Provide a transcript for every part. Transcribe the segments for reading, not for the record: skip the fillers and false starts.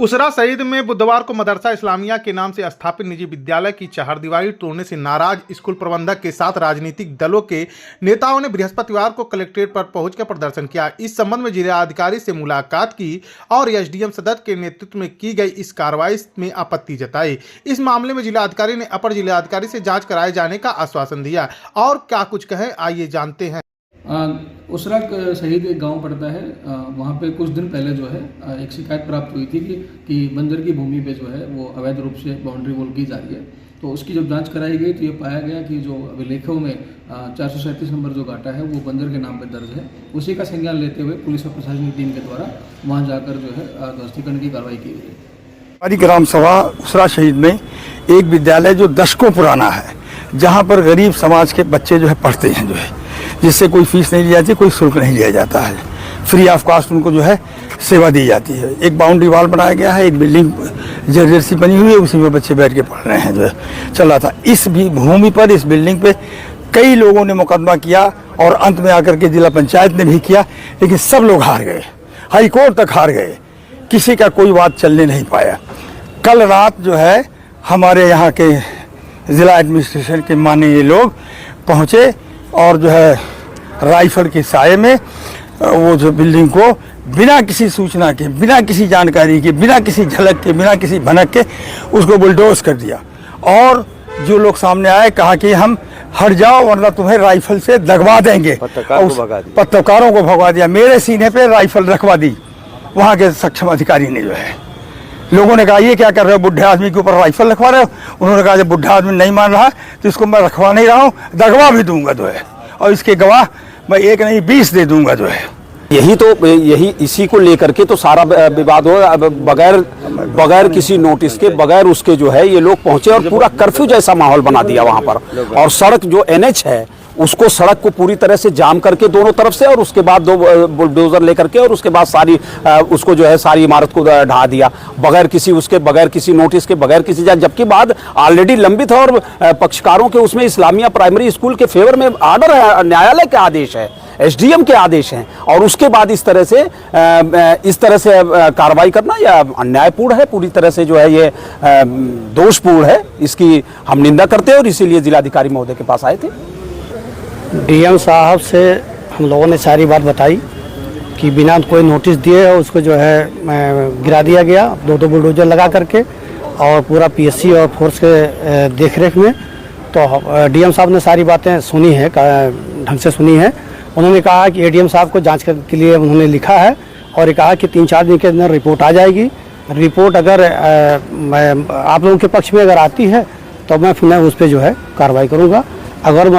उसरा शहीद में बुधवार को मदरसा इस्लामिया के नाम से स्थापित निजी विद्यालय की चहारदीवारी तोड़ने से नाराज स्कूल प्रबंधक के साथ राजनीतिक दलों के नेताओं ने बृहस्पतिवार को कलेक्ट्रेट पर पहुंचकर प्रदर्शन किया। इस संबंध में जिलाधिकारी से मुलाकात की और एसडीएम सदर के नेतृत्व में की गई इस कार्रवाई में आपत्ति जताई। इस मामले में जिलाधिकारी ने अपर जिलाधिकारी से जाँच कराए जाने का आश्वासन दिया। और क्या कुछ कहें, आइए जानते हैं। उसरा शहीद एक गांव पड़ता है, वहाँ पे कुछ दिन पहले जो है एक शिकायत प्राप्त हुई थी कि बंजर की भूमि पे जो है वो अवैध रूप से बाउंड्री वॉल की जा रही है। तो उसकी जब जांच कराई गई तो ये पाया गया कि जो अभिलेखों में 437 नंबर जो गाटा है वो बंजर के नाम पर दर्ज है। उसी का संज्ञान लेते हुए पुलिस और प्रशासनिक टीम के द्वारा वहाँ जाकर जो है ध्वस्तीकरण की कार्रवाई की गई। हमारी ग्राम सभा उसरा शहीद में एक विद्यालय जो दशकों पुराना है, जहाँ पर गरीब समाज के बच्चे जो है पढ़ते हैं, जो है जिससे कोई फीस नहीं ली जाती, कोई शुल्क नहीं लिया जाता है, फ्री ऑफ कॉस्ट उनको जो है सेवा दी जाती है। एक बाउंड्री वॉल बनाया गया है, एक बिल्डिंग जर्सी बनी हुई है, उसी में बच्चे बैठ के पढ़ रहे हैं, जो है चल रहा था। इस भी भूमि पर, इस बिल्डिंग पे कई लोगों ने मुकदमा किया और अंत में आकर के जिला पंचायत ने भी किया, लेकिन सब लोग हार गए, हाई कोर्ट तक हार गए, किसी का कोई बात चलने नहीं पाया। कल रात जो है हमारे यहाँ के ज़िला एडमिनिस्ट्रेशन के माननीय लोग पहुँचे और जो है राइफल के साये में वो जो बिल्डिंग को बिना किसी सूचना के, बिना किसी जानकारी के, बिना किसी झलक के, बिना किसी भनक के उसको बुलडोज कर दिया। और जो लोग सामने आए कहा कि हम हट जाओ वरना तुम्हें राइफल से दगवा देंगे। पत्रकारों को भगवा दिया, मेरे सीने पे राइफल रखवा दी वहाँ के सक्षम अधिकारी ने। जो है लोगों ने कहा ये क्या कर रहे हो, बुढ़े आदमी के ऊपर राइफल रखवा रहे हो। उन्होंने कहा जब बुढ़ा आदमी नहीं मान रहा तो इसको मैं रखवा नहीं रहा हूँ, दगवा भी दूंगा जो है, और इसके गवाह मैं एक नहीं 20 दे दूंगा जो है। यही इसी को लेकर के तो सारा विवाद हो, बगैर किसी नोटिस के, बगैर उसके जो है ये लोग पहुंचे और पूरा कर्फ्यू जैसा माहौल बना दिया वहां पर। और सड़क जो NH है उसको, सड़क को पूरी तरह से जाम करके दोनों तरफ से, और उसके बाद 2 बुलडोजर लेकर के, और उसके बाद सारी उसको जो है सारी इमारत को ढा दिया बगैर किसी नोटिस के, बगैर किसी जांच। जबकि बाद ऑलरेडी लंबित है और पक्षकारों के उसमें इस्लामिया प्राइमरी स्कूल के फेवर में आर्डर है, न्यायालय के आदेश है, SDM के आदेश हैं, और उसके बाद इस तरह से कार्रवाई करना यह अन्यायपूर्ण है, पूरी तरह से जो है ये दोषपूर्ण है। इसकी हम निंदा करते हैं और इसीलिए जिलाधिकारी महोदय के पास आए थे। DM साहब से हम लोगों ने सारी बात बताई कि बिना कोई नोटिस दिए उसको जो है गिरा दिया गया 2 बुलडोजर लगा करके, और पूरा PSC और फोर्स के देखरेख में। तो DM साहब ने सारी बातें सुनी है, ढंग से सुनी है। उन्होंने कहा कि ADM साहब को जांच के लिए उन्होंने लिखा है और ये कहा कि 3-4 दिन के अंदर रिपोर्ट आ जाएगी। रिपोर्ट अगर आप लोगों के पक्ष में अगर आती है तो मैं उस पर जो है कार्रवाई करूँगा। अगर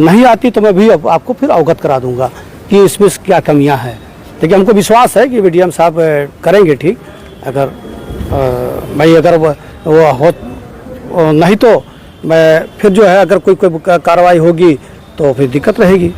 नहीं आती तो मैं भी आपको फिर अवगत करा दूंगा कि इसमें क्या कमियां हैं। लेकिन हमको विश्वास है कि DM साहब करेंगे ठीक। अगर वो हो नहीं तो मैं फिर जो है अगर कोई कार्रवाई होगी तो फिर दिक्कत रहेगी।